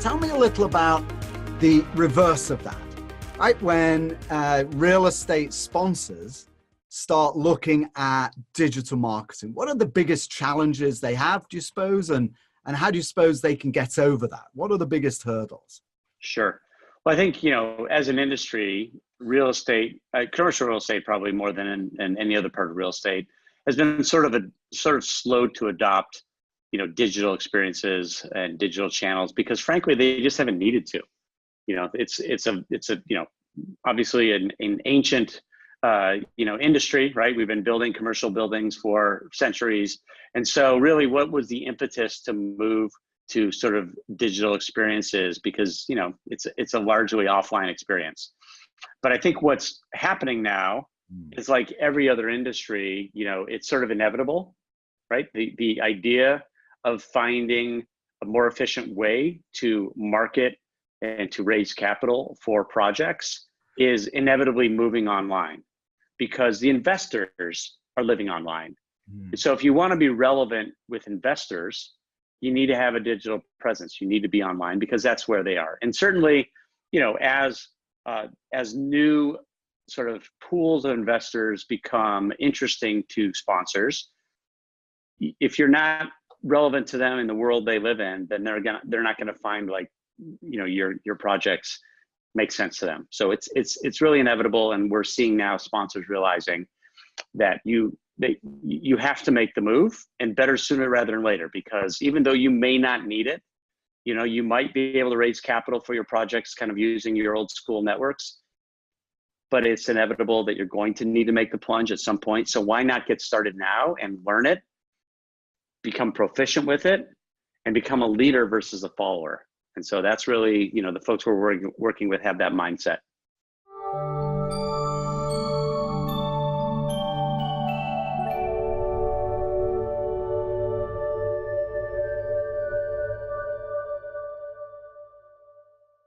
tell me a little about the reverse of that, right? When real estate sponsors start looking at digital marketing, what are the biggest challenges they have, do you suppose? And how do you suppose they can get over that? What are the biggest hurdles? Sure. Well, I think, as an industry, real estate, commercial real estate, probably more than in any other part of real estate, has been sort of slow to adopt, digital experiences and digital channels, because frankly, they just haven't needed to. It's obviously an ancient, industry, right? We've been building commercial buildings for centuries. And so really, what was the impetus to move to sort of digital experiences? Because, it's a largely offline experience. But I think what's happening now is, like every other industry, it's sort of inevitable, right? The idea of finding a more efficient way to market and to raise capital for projects is inevitably moving online, because the investors are living online. So if you want to be relevant with investors, you need to have a digital presence. You need to be online, because that's where they are. And certainly, as new sort of pools of investors become interesting to sponsors, if you're not relevant to them in the world they live in, then they're not going to find, like, your projects make sense to them. So it's really inevitable, and we're seeing now sponsors realizing that you have to make the move, and better sooner rather than later, because even though you may not need it, you might be able to raise capital for your projects kind of using your old school networks, but it's inevitable that you're going to need to make the plunge at some point. So why not get started now and learn it, become proficient with it, and become a leader versus a follower? And so that's really, the folks we're working with have that mindset.